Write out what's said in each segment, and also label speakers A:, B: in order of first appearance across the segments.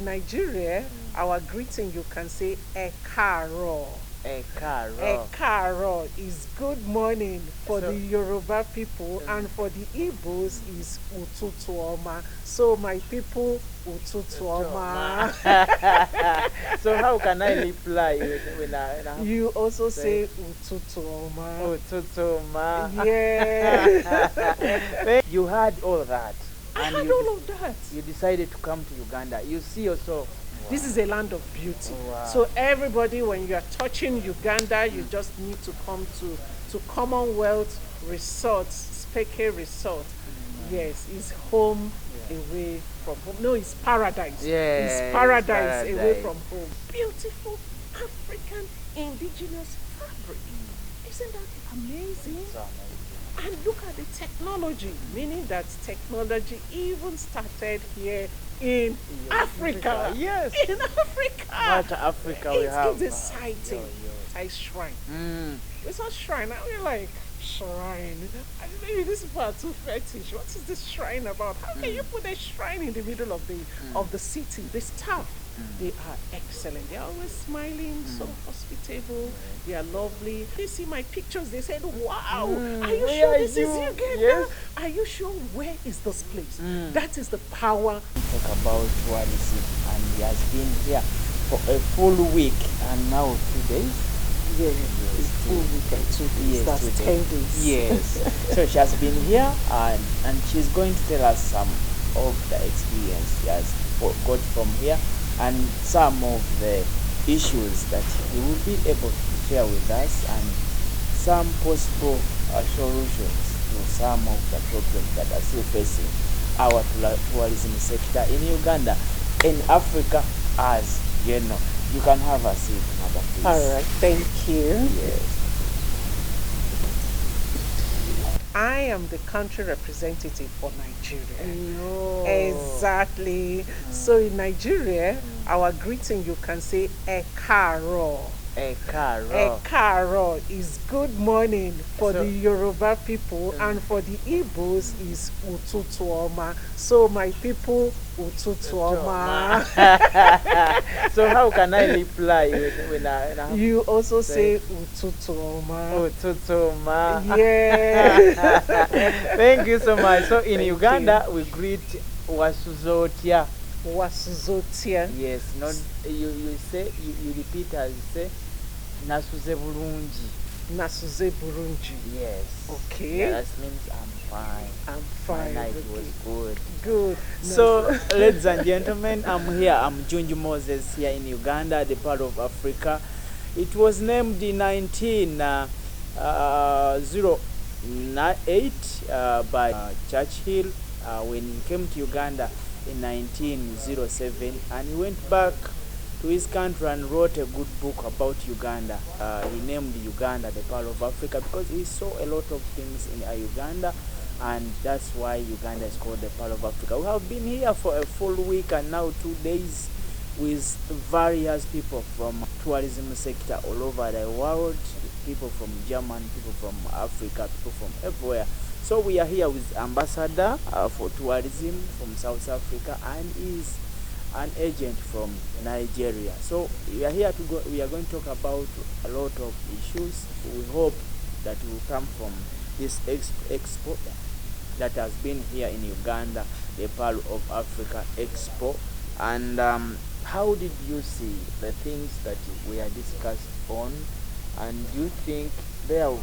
A: Nigeria, our greeting, you can say ekaro.
B: Ekaro.
A: Ekaro is good morning for
B: So-
A: the Yoruba people, and for the Igbos is ututuoma. So my people, ututuoma.
B: So how can I reply when I
A: You also
B: say-
A: say ututuoma.
B: Ututuma?
A: Yeah.
B: You had all that.
A: I
B: and
A: had
B: you
A: all of that.
B: You decided to come to Uganda. You see yourself.
A: This is a land of beauty.
B: Wow.
A: So everybody, when you are touching Uganda, you just need to come to Commonwealth Resort, Speke Resort. Yes, it's home away from home. No, it's paradise.
B: Yeah,
A: it's paradise
B: it's
A: away
B: paradise.
A: from home. Beautiful African indigenous fabric. Isn't that amazing?
B: So amazing.
A: And look at the technology, meaning that technology even started here in Africa.
B: Yes.
A: In Africa.
B: What Africa we have.
A: It's exciting.
B: Yo.
A: It's a shrine.
B: Mm.
A: It's a shrine. I mean, like, shrine. I mean, maybe this people are too fetish. What is this shrine about? How can you put a shrine in the middle of the city? The staff, they are excellent. They are always smiling, so hospitable. They are lovely. They see my pictures. They said, "Wow, are you
B: Where
A: sure
B: are
A: this
B: you?
A: is Uganda?
B: Yes.
A: Are you sure? Where is this place?" That is the power.
B: Talk about tourism, and he has been here for a full week and now 2 days.
A: Yeah, it's full weekend, 2 days.
B: Yes,
A: That's
B: 2 days.
A: 10 days.
B: Yes. So she has been here, and she's going to tell us some of the experience she has got from here, and some of the issues that he will be able to share with us, and some possible solutions to some of the problems that are still facing our tourism sector in Uganda, in Africa as you know. You can have a seat, Mother, please.
A: All right, thank you.
B: Yes.
A: I am the country representative for Nigeria.
B: No.
A: Exactly. So in Nigeria, our greeting, you can say ekaro.
B: Ekaro.
A: Ekaro is good morning for
B: So-
A: the Yoruba people, and for the Igbos is ututuoma. So my people, ututuoma.
B: So how can I reply when I
A: You also say ututuoma.
B: Ututuma?
A: Yeah.
B: Thank you so much. So in Uganda we greet Wasuzotia.
A: Wasuzotia.
B: Yes, not you say you repeat as you say Nasuze Bulungi.
A: Nasuze Burunji.
B: Yes.
A: Okay.
B: Yeah, that means I'm fine.
A: I'm
B: My
A: fine.
B: night
A: Okay.
B: was good.
A: Good.
B: So, ladies and gentlemen, I'm here. I'm Junju Moses here in Uganda, the part of Africa. It was named in 1908 by Churchill when he came to Uganda in 1907, and he went back to his country and wrote a good book about Uganda. He named Uganda the Pearl of Africa because he saw a lot of things in Uganda, and that's why Uganda is called the Pearl of Africa. We have been here for a full week and now 2 days with various people from tourism sector all over the world, people from Germany, people from Africa, people from everywhere. So we are here with Ambassador for tourism from South Africa, and is an agent from Nigeria. So we are here to go. We are going to talk about a lot of issues. We hope that will come from this expo that has been here in Uganda, the Pearl of Africa Expo. And how did you see the things that we are discussed on? And do you think there are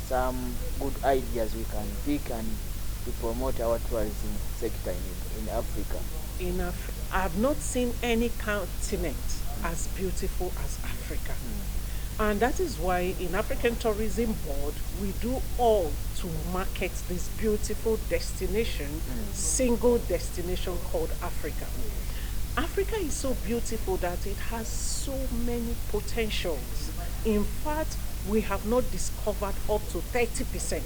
B: some good ideas we can pick and to promote our tourism sector in Africa?
A: I have not seen any continent as beautiful as Africa. And that is why in African Tourism Board, we do all to market this beautiful destination, single destination called Africa. Africa is so beautiful that it has so many potentials. In fact, we have not discovered up to 30%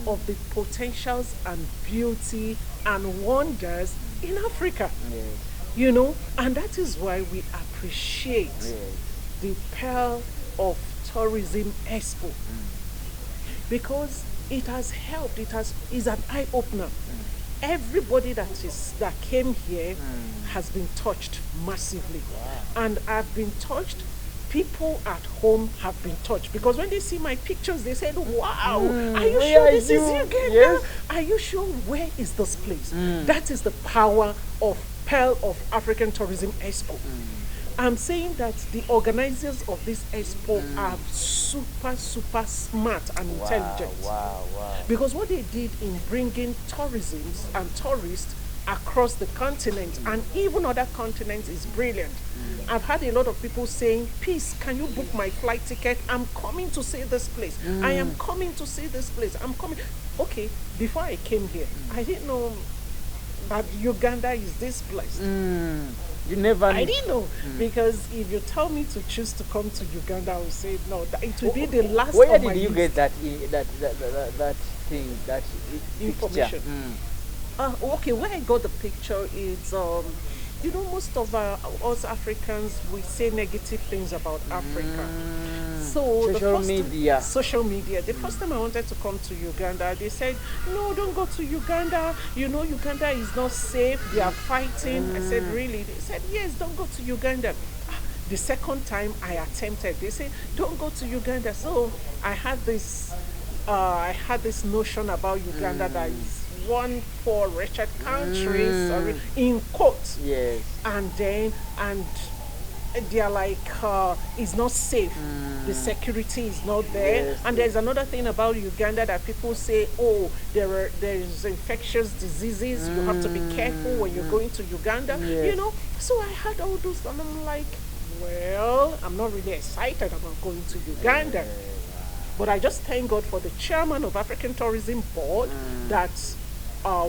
A: of the potentials and beauty and wonders in Africa.
B: Yes.
A: You know, and that is why we appreciate
B: Yes.
A: the Pearl of Tourism Expo, because it has helped. It is an eye opener. Everybody that came here has been touched massively, and I've been touched. People at home have been touched, because when they see my pictures, they said, "Wow, are you sure this is Uganda?
B: Yes.
A: Are you sure? Where is this place?" That is the power of Pearl of African Tourism Expo. I'm saying that the organizers of this expo are super smart and intelligent.
B: Wow.
A: Because what they did in bringing tourism and tourists across the continent and even other continents is brilliant. I've had a lot of people saying, "Peace, can you book my flight ticket? I'm coming to see this place. I am coming to see this place. I'm coming." Okay, before I came here, I didn't know that Uganda is this place.
B: You never
A: I didn't know, because if you tell me to choose to come to Uganda, I would say no. It will be the last.
B: Where
A: of my
B: did you
A: list.
B: get that thing, that
A: Information?
B: Picture?
A: Okay, where I got the picture is, you know, most of us Africans, we say negative things about Africa. So social media. The first time I wanted to come to Uganda, they said, "No, don't go to Uganda. You know, Uganda is not safe. They are fighting." I said, "Really?" They said, "Yes, don't go to Uganda." The second time I attempted, they said, "Don't go to Uganda." So I had this notion about Uganda that is one for wretched countries, in quotes.
B: Yes.
A: And they are like, it's not safe. The security is not there.
B: Yes,
A: and there's another thing about Uganda that people say, "Oh, there's infectious diseases. You have to be careful when you're going to Uganda."
B: Yes.
A: You know. So I had all those, and I'm like, well, I'm not really excited about going to Uganda. But I just thank God for the chairman of African Tourism Board that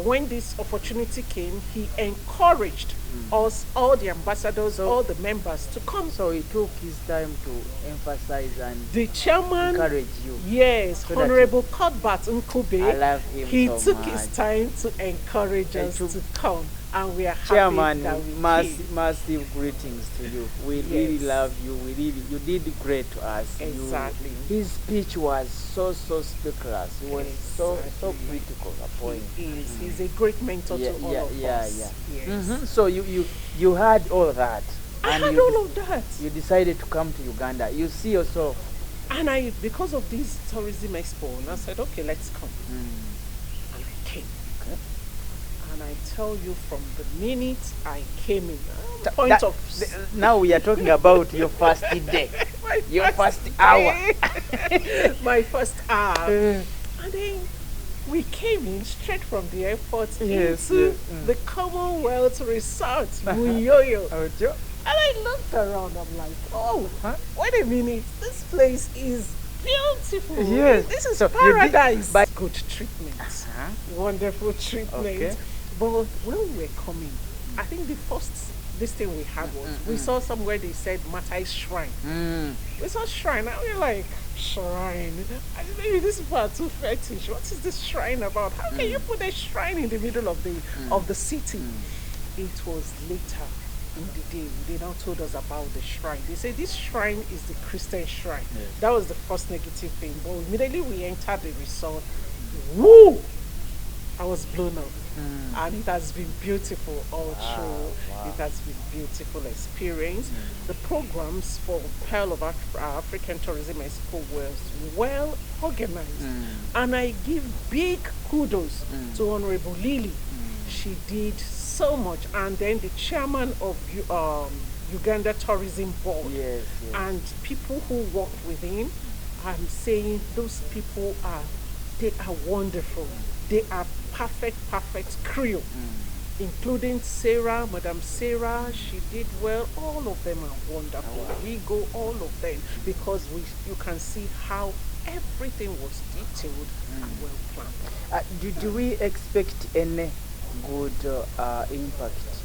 A: when this opportunity came, he encouraged us, all the ambassadors, all the members, to come.
B: So he took his time to emphasize and
A: The chairman,
B: encourage you.
A: yes,
B: So that
A: Honorable Cuthbert Nkube,
B: I love him
A: he
B: so
A: took
B: much.
A: his time to encourage us to come, and we are happy
B: Chairman,
A: that we came.
B: massive greetings to you. We really
A: Yes.
B: love you. You did great to us.
A: Exactly.
B: His speech was so speakerless. He was so
A: Exactly.
B: critical upon.
A: He's a great mentor to all of us.
B: Yeah.
A: Yes.
B: So you had all that.
A: I
B: and
A: had
B: you
A: all of that.
B: You decided to come to Uganda. You see yourself.
A: And because of this tourism expo, and I said, okay, let's come. And I came.
B: Okay.
A: And I tell you, from the minute I came in,
B: Now we are talking about your first day. Your first hour.
A: My first hour. And then we came in straight from the airport into the Commonwealth Resort, Muyoyo. And I looked around, I'm like, oh, wait a minute, this place is beautiful.
B: Yes.
A: This is
B: So
A: paradise. Good treatment. Wonderful treatment.
B: Okay.
A: But when we were coming, I think this thing we had was, we saw somewhere they said Matai Shrine. We saw shrine, and we were like, shrine? Maybe this is too fetish. What is this shrine about? How can you put a shrine in the middle of the city? It was later in the day they now told us about the shrine. They said this shrine is the Christian shrine. That was the first negative thing. But immediately we entered the resort, woo! I was blown up. And it has been beautiful all through. It has been beautiful experience. The programs for Pearl of African Tourism Expo was well organized. And I give big kudos to Honorable Lily. She did so much. And then the chairman of Uganda Tourism Board.
B: Yes.
A: And people who worked with him, I'm saying those people they are wonderful. They are perfect crew, including Sarah, Madam Sarah. She did well. All of them are wonderful. We go all of them, because you can see how everything was detailed and well planned.
B: Do we expect any good impact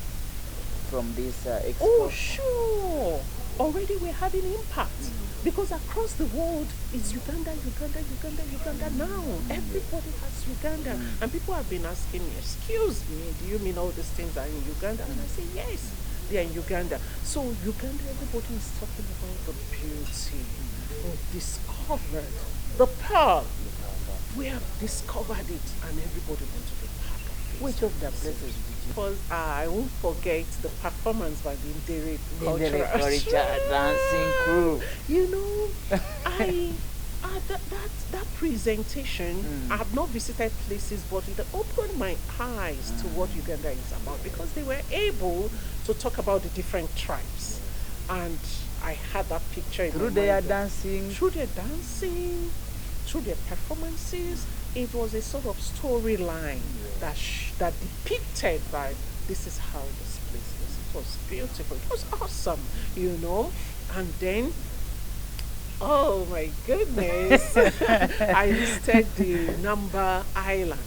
B: from this expo?
A: Oh, sure. already we're having impact. Because across the world is Uganda, Uganda, Uganda, Uganda now. Everybody has Uganda. And people have been asking me, excuse me, do you mean all these things are in Uganda? And I say, yes, they are in Uganda. So Uganda, everybody is talking about the beauty. We've discovered the pearl. We have discovered it and everybody wants to be part of it.
B: Which of the places did you?
A: Because I won't forget the performance by the Indere
B: Culture dancing crew.
A: You know, that presentation, I have not visited places, but it opened my eyes to what Uganda is about, because they were able to talk about the different tribes. And I had that picture in
B: Through
A: my
B: their
A: mind.
B: dancing.
A: Through their dancing, through their performances, it was a sort of storyline that depicted that this is how this place is. It was beautiful. It was awesome, you know. And then, oh my goodness, I visited the Namba Island.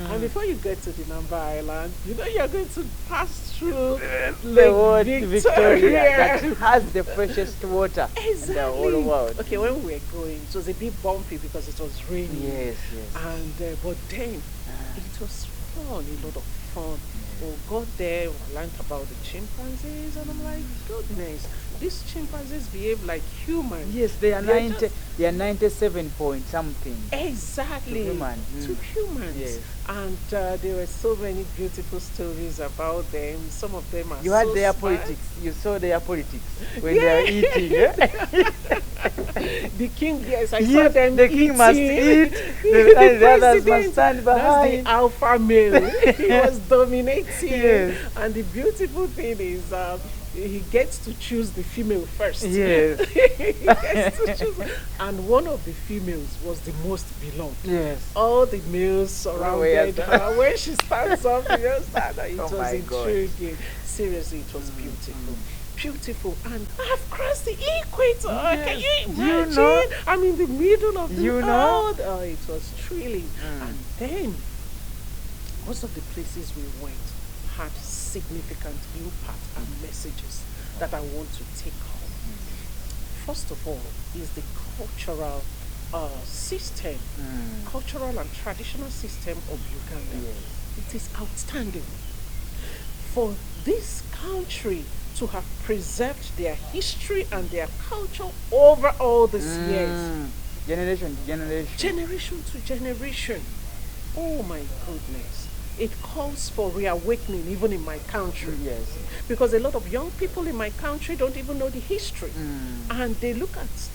A: And before you get to the Namba Island, you know you're going to pass through
B: The word
A: Lake
B: Victoria that has the freshest water in the whole world.
A: Okay, when we were going, it was a bit bumpy because it was raining.
B: Yes.
A: And but then it was fun, a lot of fun. We got there, we learned about the chimpanzees, and I'm like, goodness, these chimpanzees behave like humans.
B: Yes, they are they are 97 point something.
A: Exactly.
B: To human.
A: To humans.
B: Yes.
A: And there were so many beautiful stories about them. Some of them are
B: You had
A: so
B: their
A: smart.
B: politics. You saw their politics when they are eating.
A: The king, yes, I saw
B: Yes,
A: them
B: the king
A: eating.
B: must eat, the others must
A: president,
B: stand behind.
A: That's the alpha male. He was dominating.
B: Yes.
A: And the beautiful thing is he gets to choose the female first.
B: Yes.
A: He gets to choose. And one of the females was the most beloved.
B: Yes.
A: All the males surrounded her. When she stands up, you know, it
B: Oh
A: was
B: my God.
A: intriguing. Seriously, it was beautiful. Beautiful. And I've crossed the equator.
B: Yes.
A: Can you
B: You
A: imagine?
B: know?
A: I'm in the middle of the
B: You know?
A: earth. Oh, it was thrilling. And then most of the places we went had significant impact and messages that I want to take home. First of all is the cultural system, cultural and traditional system of Uganda.
B: Yes.
A: It is outstanding. For this country to have preserved their history and their culture over all these years,
B: Generation to generation.
A: generation to generation. Oh my goodness. It calls for reawakening even in my country.
B: Yes.
A: Because a lot of young people in my country don't even know the history. And they look at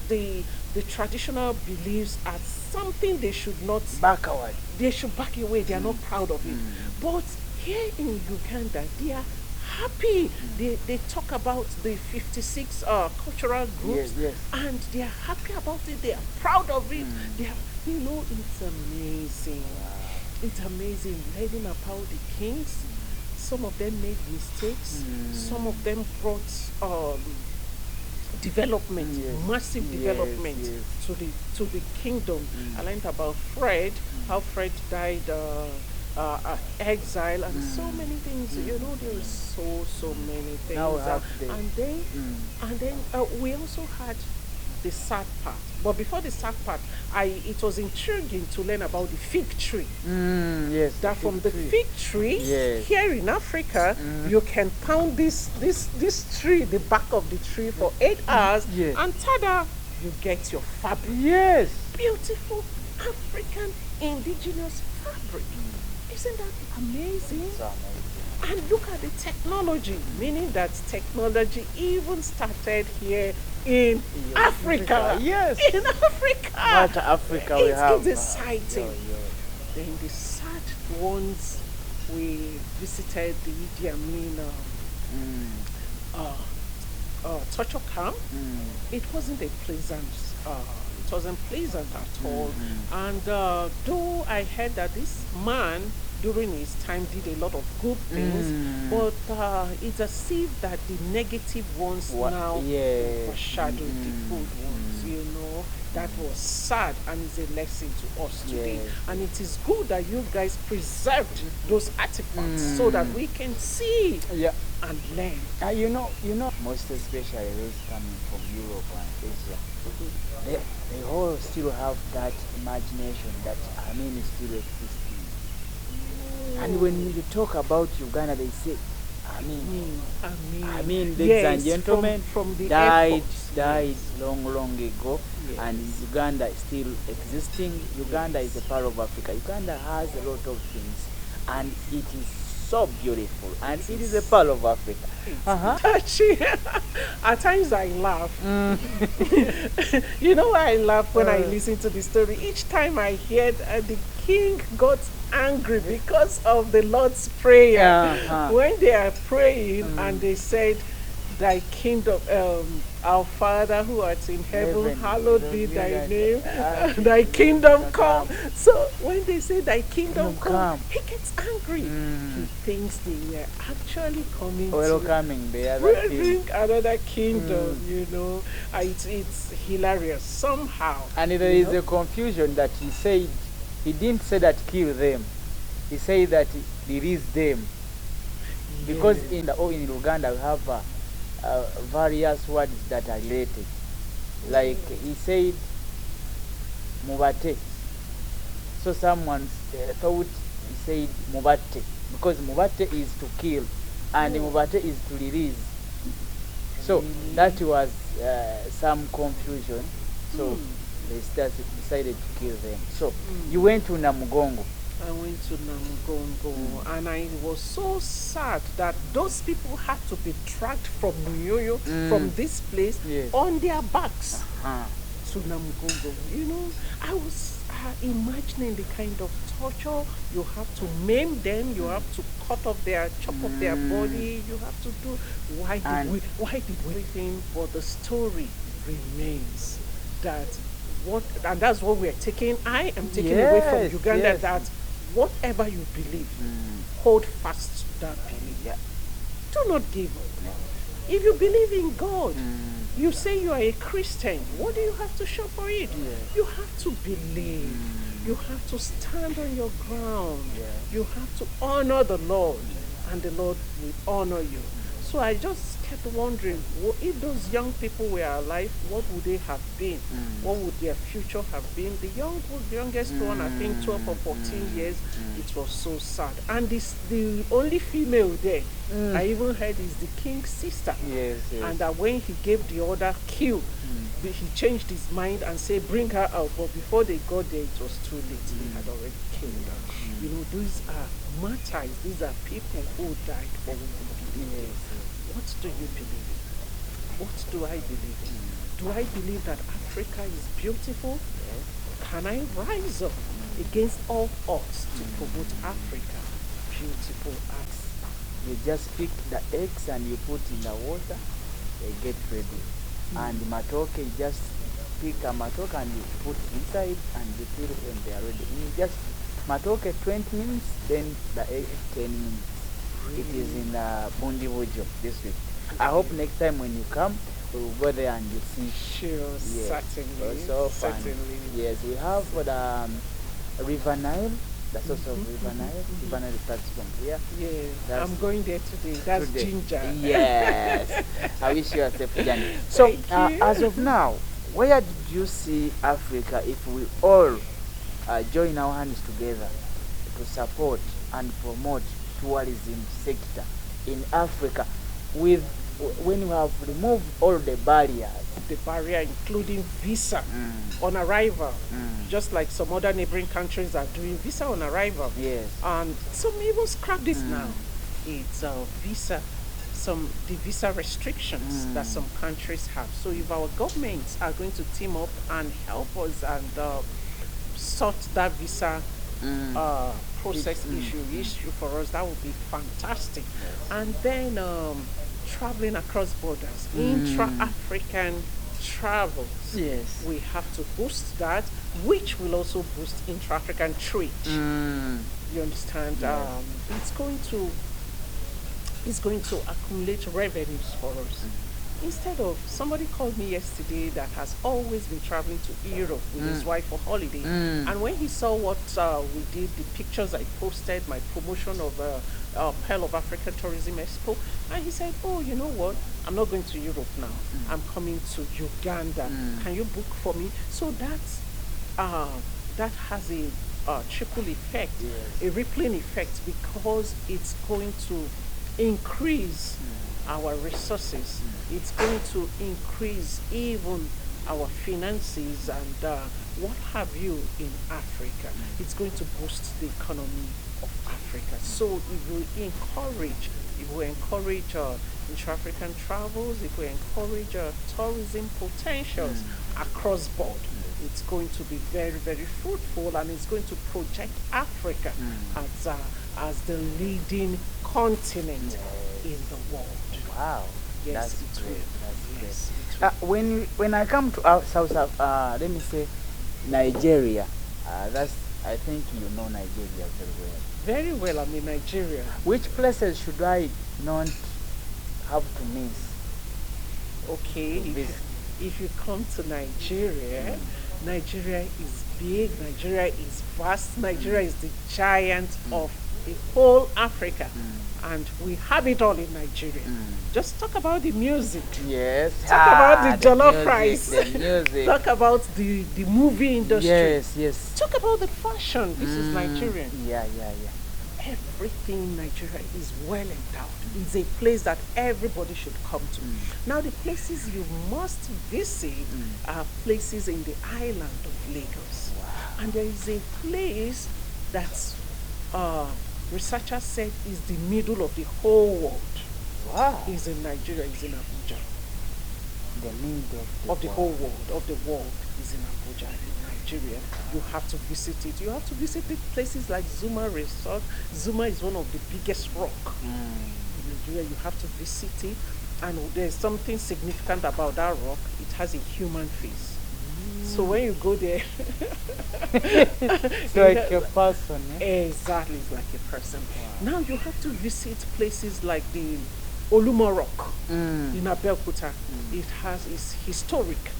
A: the traditional beliefs as something they should not
B: Backward.
A: they should back away. They are not proud of it. But here in Uganda, they are happy. They talk about the 56 cultural groups,
B: Yes.
A: and they are happy about it. They are proud of it. They are, you know, it's amazing. It's amazing learning about the kings. Some of them made mistakes. Some of them brought development, massive development to the kingdom. I learned about Fred, how Fred died exile, and so many things. You know, there is so many things.
B: Now we have
A: and then we also had the sad part. But before the sad part, it was intriguing to learn about the fig tree.
B: Yes.
A: That from the fig tree here in Africa, you can pound this tree, the back of the tree, for 8 hours, and tada, you get your fabric.
B: Yes.
A: Beautiful African indigenous fabric. Isn't that amazing?
B: It's amazing.
A: And look at the technology, meaning that technology even started here in Africa.
B: Yes.
A: In Africa.
B: What Africa we have.
A: It's exciting. Then the sad ones, we visited the Idi Amin torture camp. It wasn't pleasant at all. And though I heard that this man during his time did a lot of good things, but it's as if that the negative ones now
B: Yes.
A: overshadow the good ones, you know. That was sad and is a lesson to us today.
B: Yes.
A: And it is good that you guys preserved those artifacts so that we can see
B: Yeah.
A: and learn.
B: You know, most especially those coming from Europe and Asia, they all still have that imagination that is still existing. And when you talk about Uganda, they say, ladies
A: Yes,
B: and gentlemen,
A: from the
B: died
A: efforts.
B: long ago,
A: Yes.
B: and Uganda is still existing. Uganda is a part of Africa. Uganda has a lot of things, and it is so beautiful, and it is a part of Africa.
A: Touchy. At times I laugh. You know why I laugh when I listen to the story? Each time I hear the king got angry because of the Lord's Prayer. When they are praying and they said, Thy kingdom, our Father who art in heaven, hallowed be thy name, thy kingdom come. So when they say thy kingdom come, he gets angry. He thinks they were actually coming
B: Welcoming the other
A: bring another kingdom, you know. It's hilarious somehow.
B: And there is a confusion that he didn't say that kill them. He said that release them. Because in Uganda we have various words that are related. Like he said, mubate. So someone thought he said mubate, because mubate is to kill and mubate is to release. So that was some confusion. So they decided to kill them. So you went to Namugongo.
A: I went to Namugongo and I was so sad that those people had to be dragged from Muyoyo, from this place, on their backs to Namugongo. You know, I was imagining the kind of torture. You have to maim them, you have to chop off their body, you have to do. Why did we think? But the story remains that and that's what we're taking. I am taking away from Uganda that whatever you believe, hold fast to that belief. Do not give up. If you believe in God, you say you are a Christian, what do you have to show for it? You have to believe. You have to stand on your ground. You have to honor the Lord, and the Lord will honor you. So I just kept wondering, if those young people were alive, what would they have been? What would their future have been? The youngest one, I think 12 or 14 years, it was so sad. And the only female there, I even heard, is the king's sister. And that when he gave the order, kill, he changed his mind and said, bring her out. But before they got there, it was too late. They had already killed her. You know, these are martyrs. These are people who died for what we believe. What do you believe in? What do I believe in? Do I believe that Africa is beautiful? Can I rise up against all odds to promote Africa? Beautiful acts.
B: You just pick the eggs and you put in the water, they get ready. And matoke, you just pick a matoke and you put inside and you feel when they are ready. You just matoke 20 minutes, then the egg 10 minutes. It is in Bundibujo district. I hope next time when you come, we will go there and you see.
A: Sure, certainly.
B: So fun.
A: Certainly.
B: Yes, we have the River Nile. That's also River Nile. River Nile starts from here.
A: Yeah, I'm going there today. That's Ginger.
B: Yes. I wish you a safe journey. So, as of now, where did you see Africa if we all join our hands together to support and promote tourism sector in Africa, when you have removed all the barriers?
A: The barrier including visa on arrival, just like some other neighboring countries are doing, visa on arrival. And some even scrap this now. It's visa, the visa restrictions that some countries have. So if our governments are going to team up and help us and sort that visa process issue for us, that would be fantastic. And then traveling across borders, intra-African travels.
B: Yes.
A: We have to boost that. which will also boost intra-African trade. You understand?
B: Yeah.
A: It's going to accumulate revenues for us. Instead of, somebody called me yesterday that has always been traveling to Europe with his wife for holiday, and when he saw what we did, the pictures I posted, my promotion of Pearl of Africa Tourism Expo, and he said, "Oh, you know what? I'm not going to Europe now. I'm coming to Uganda. Can you book for me?" So that has a triple effect,
B: Yes.
A: a rippling effect, because it's going to increase our resources. It's going to increase even our finances and what have you in Africa. It's going to boost the economy of Africa. So it will encourage intra-African travels, it will encourage tourism potentials across board. It's going to be very, very fruitful, and it's going to project Africa as the leading continent in the world.
B: Wow.
A: Yes,
B: That's
A: it will.
B: great. That's
A: Yes,
B: great.
A: it will.
B: When I come to let me say Nigeria, that's I think you know Nigeria very well.
A: Very well, I'm in Nigeria.
B: Which places should I not have to miss?
A: Okay,
B: To visit?
A: if you come to Nigeria, Nigeria is big, Nigeria is vast, Nigeria is the giant of the whole Africa, and we have it all in Nigeria. Just talk about the music.
B: Yes.
A: Talk about the jollof
B: music,
A: rice.
B: The music.
A: Talk about the movie industry.
B: Yes, yes.
A: Talk about the fashion. This is Nigerian.
B: Yeah.
A: Everything in Nigeria is well endowed. It's a place that everybody should come to. Now, the places you must visit are places in the island of Lagos.
B: Wow.
A: And there is a place that researchers said is the middle of the whole world.
B: Wow.
A: Is in Nigeria, is in Abuja.
B: The middle
A: Of the whole world, is in Abuja, in Nigeria. You have to visit it. You have to visit the places like Zuma Resort. Zuma is one of the biggest rock in Nigeria. You have to visit it. And there's something significant about that rock. It has a human face. So when you go there,
B: It's like a person. Yeah?
A: exactly, it's like a person. Now you have to visit places like the Olumo Rock in Abeokuta. It's historic.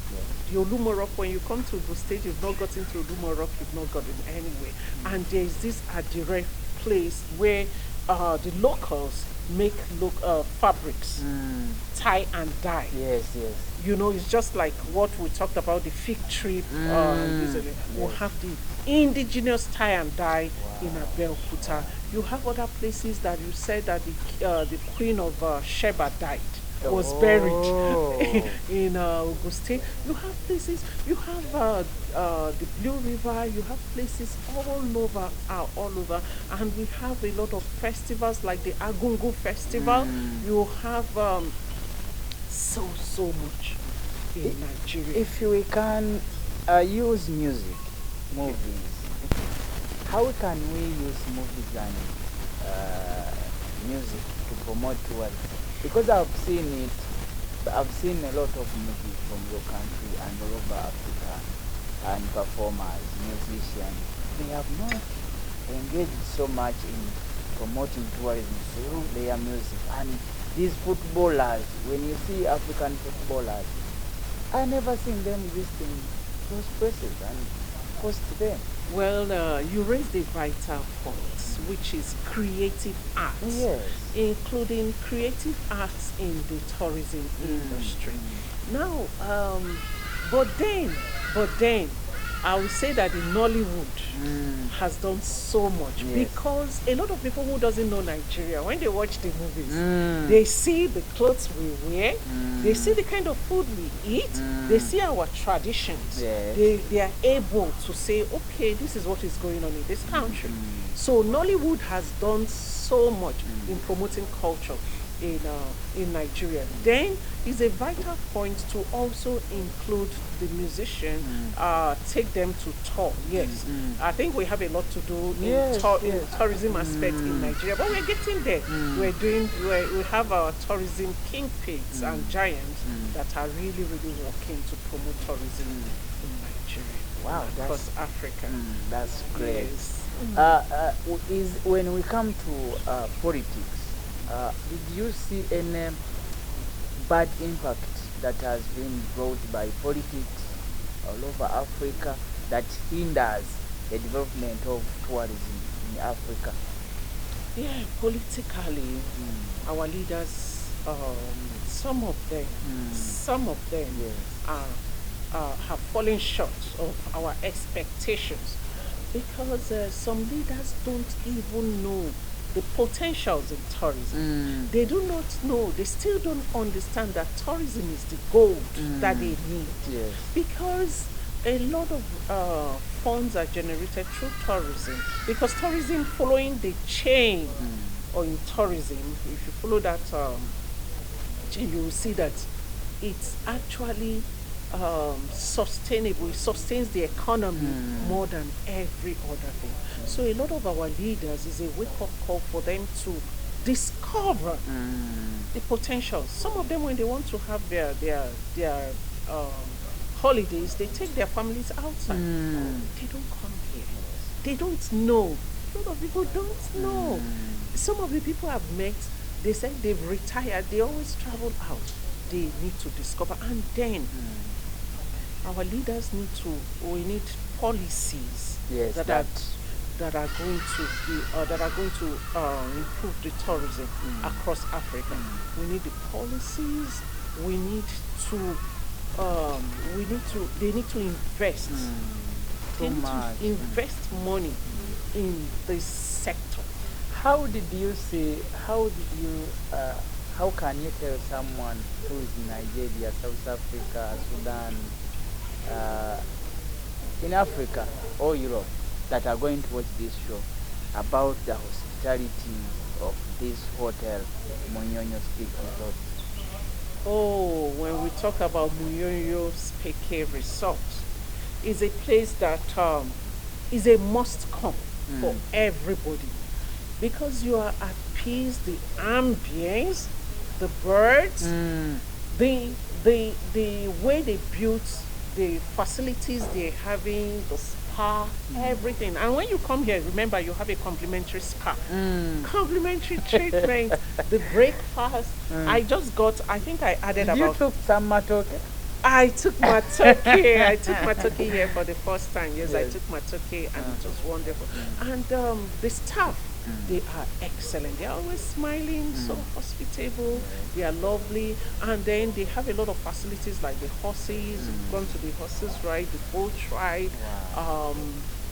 A: The Olumo Rock, when you come to the stage, you've not gotten to Olumo Rock, you've not gotten anywhere. And there is this Adire place where the locals make fabrics, tie and dye.
B: Yes.
A: You know, it's just like what we talked about, the fig tree. Usually. We'll have the indigenous tie and dye in Abeokuta. You have other places that you said that the Queen of Sheba died, was buried in Ogun State. You have places, you have the Blue River, you have places all over, and we have a lot of festivals like the Agungu Festival. You have so much in Nigeria.
B: If we can use music, movies, how can we use movies and music to promote tourism? Because I've seen a lot of movies from your country and all over Africa, and performers, musicians, they have not engaged so much in promoting tourism through their music. And these footballers, when you see African footballers, I never seen them visiting those places and post them.
A: Well, you raised a vital point, which is creative arts.
B: Yes.
A: Including creative arts in the tourism industry. Now, but then, I would say that the Nollywood has done so much, because a lot of people who doesn't know Nigeria, when they watch the movies, they see the clothes we wear, they see the kind of food we eat, they see our traditions.
B: Yes.
A: They are able to say, okay, this is what is going on in this country. So Nollywood has done so much in promoting culture in Nigeria. Then is a vital point to also include the musician, take them to tour. Yes, I think we have a lot to do in tourism aspect in Nigeria, but we're getting there. We have our tourism kingpins and giants that are really working to promote tourism in Nigeria.
B: Wow,
A: across Africa.
B: that's great.
A: Yes.
B: Is when we come to politics, did you see any bad impact that has been brought by politics all over Africa that hinders the development of tourism in Africa?
A: Yeah, politically, our leaders, some of them
B: Yes.
A: have fallen short of our expectations because some leaders don't even know the potentials in tourism. They do not know, they still don't understand that tourism is the gold that they need.
B: Yes.
A: Because a lot of funds are generated through tourism. Because tourism, following the chain, or in tourism, if you follow that chain, you will see that it's actually sustainable. It sustains the economy more than every other thing. So a lot of our leaders is a wake-up call for them to discover the potential. Some of them, when they want to have their holidays, they take their families outside. They don't come here. They don't know. A lot of people don't know. Some of the people I've met, they said they've retired. They always travel out. They need to discover, and then our leaders need to. We need policies that are going to be improve the tourism across Africa. We need the policies. We need to. They need to invest. They need to invest money in this sector.
B: How did you see? How can you tell someone who is in Nigeria, South Africa, Sudan, in Africa or Europe that are going to watch this show about the hospitality of this hotel, Monyonyo Speak Resort?
A: Oh, when we talk about Monyonyo Speak Resort, is a place that is a must come for everybody, because you are at peace. The ambience, the birds, the way they built the facilities they're having, the spa, everything. And when you come here, remember you have a complimentary spa, complimentary treatment, the breakfast. I think I added
B: Did you took some matoke?
A: I took my turkey. I took my turkey here for the first time. Yes, I took my turkey, and it was wonderful. And the staff, they are excellent. They are always smiling, so hospitable. They are lovely, and then they have a lot of facilities like the horses. You've gone to the horses ride, the boat ride.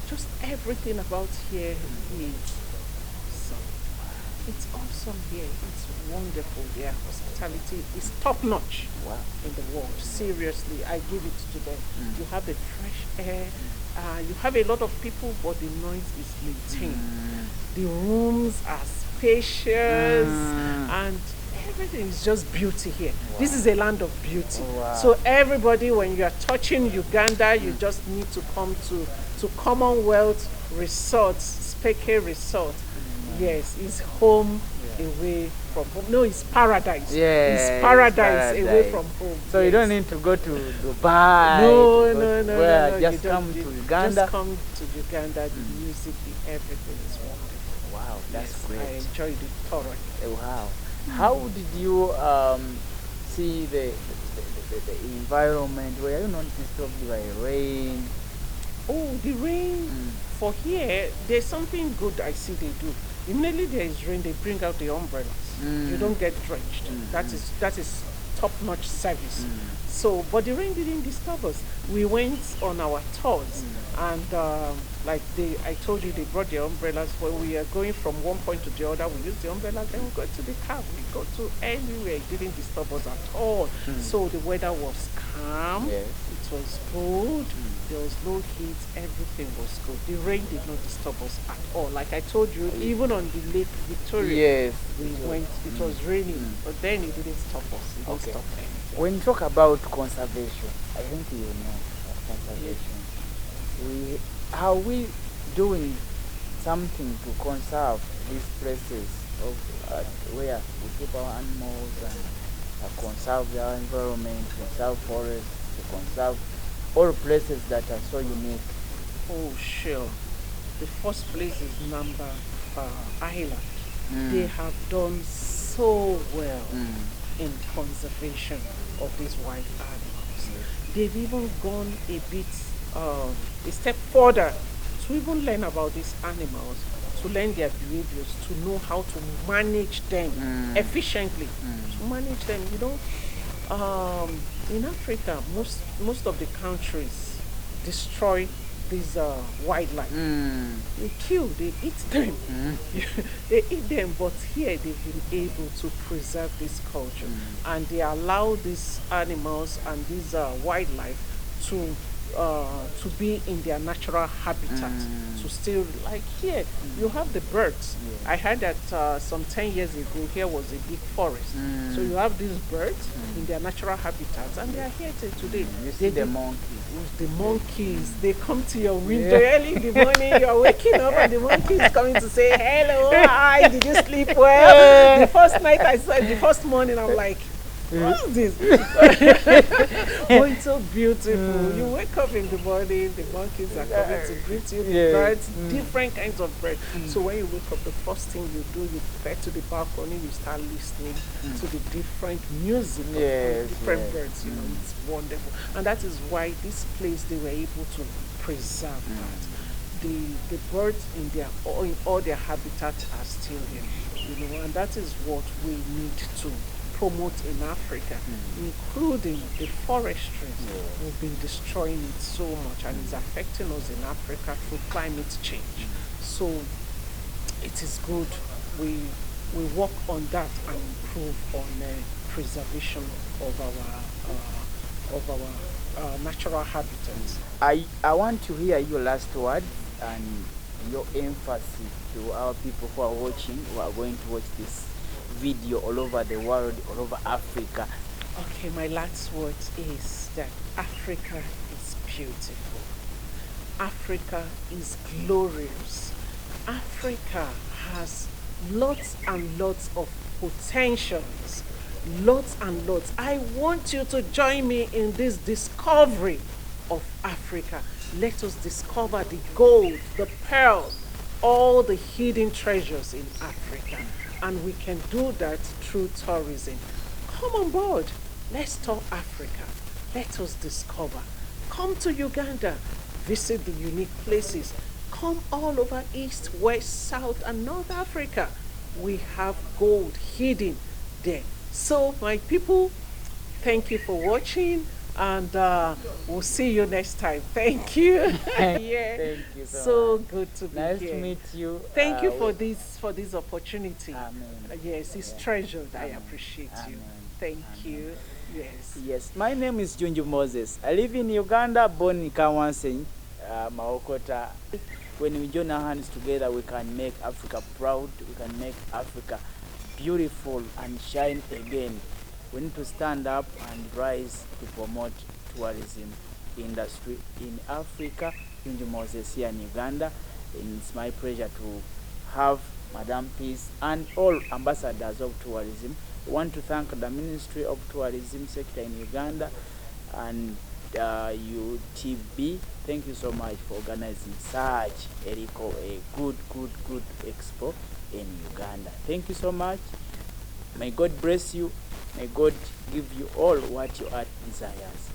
A: Just everything about here is awesome. It's awesome here. It's wonderful. Their hospitality is top notch. In the world. Seriously, I give it to them. You have the fresh air. You have a lot of people, but the noise is maintained. The rooms are spacious, and everything is just beauty here. This is a land of beauty. So everybody, when you are touching Uganda, you just need to come to Commonwealth Resorts, Speke Resort. Yes, it's home away from home. No, it's paradise. It's paradise away from home.
B: So you don't need to go to Dubai.
A: No.
B: Just come to Uganda.
A: Just come to Uganda. The music, everything is wonderful.
B: Wow, that's great.
A: I enjoyed it thoroughly.
B: Wow. How did you see the environment? Were you not disturbed by rain?
A: Oh, the rain. For here, there's something good I see they do. Immediately there is rain, they bring out the umbrellas. You don't get drenched. That is top-notch service. So, but the rain didn't disturb us. We went on our tours, and I told you, they brought the umbrellas. When we are going from one point to the other, we use the umbrellas. Then we go to the car. We go to anywhere. It didn't disturb us at all. So the weather was calm. It was good. There was no heat. Everything was good. The rain did not disturb us at all. Like I told you, even on the Lake Victoria, we went. It was raining, but then it didn't stop us. It didn't stop anything.
B: When you talk about conservation, I think you know conservation. Are we doing something to conserve these places of where we keep our animals and conserve our environment, conserve forests, to conserve all places that are so unique?
A: Oh, sure. The first place is Number Island.
B: Mm.
A: They have done so well
B: Mm.
A: in conservation of these wild animals. They've even gone a step further to even learn about these animals, to learn their behaviors, to know how to manage them efficiently. To manage them, in Africa, most of the countries destroy these wildlife. They kill, they eat them. They eat them, but here they've been able to preserve this culture, and they allow these animals and these wildlife to be in their natural habitat, to still, like here you have the birds. I heard that some 10 years ago here was a big forest, so you have these birds in their natural habitats, and they are here till today.
B: You see the monkeys.
A: The monkeys, they come to your window early in the morning. You're waking up and the monkey is coming to say hello, hi, did you sleep well? The first night I saw it, the first morning, I'm like, what's this? Oh, it's so beautiful. You wake up in the morning, the monkeys are coming to greet you, the birds, different kinds of birds. So when you wake up, the first thing you do, you get to the balcony, you start listening to the different music of different birds. It's wonderful. And that is why this place, they were able to preserve that. The birds in all their habitats are still here, and that is what we need to promote in Africa, including the forestry. We've been destroying it so much, and it's affecting us in Africa through climate change. So it is good we work on that and improve on preservation of our natural habitats.
B: I want to hear your last word and your emphasis to our people who are watching, who are going to watch this video all over the world, all over Africa.
A: Okay, my last word is that Africa is beautiful. Africa is glorious. Africa has lots and lots of potentials. Lots and lots. I want you to join me in this discovery of Africa. Let us discover the gold, the pearl, all the hidden treasures in Africa. And we can do that through tourism. Come on board. Let's tour Africa. Let us discover. Come to Uganda. Visit the unique places. Come all over East, West, South, and North Africa. We have gold hidden there. So, my people, thank you for watching, and we'll see you next time. Thank you.
B: Thank you
A: so
B: much.
A: Good to be
B: nice
A: here.
B: to meet you.
A: Thank you for this opportunity.
B: Amen.
A: Yes, it's treasured. I appreciate you. Thank you.
B: Yes, my name is Junju Moses. I live in Uganda, born in Kawansen, Maokota. When we join our hands together, we can make Africa proud. We can make Africa beautiful and shine again. We need to stand up and rise to promote tourism industry in Africa. Junju Moses here in Uganda. And it's my pleasure to have Madam Peace and all ambassadors of tourism. We want to thank the Ministry of Tourism sector in Uganda and UTB. Thank you so much for organizing such a good expo in Uganda. Thank you so much. May God bless you. May God give you all what your heart desires.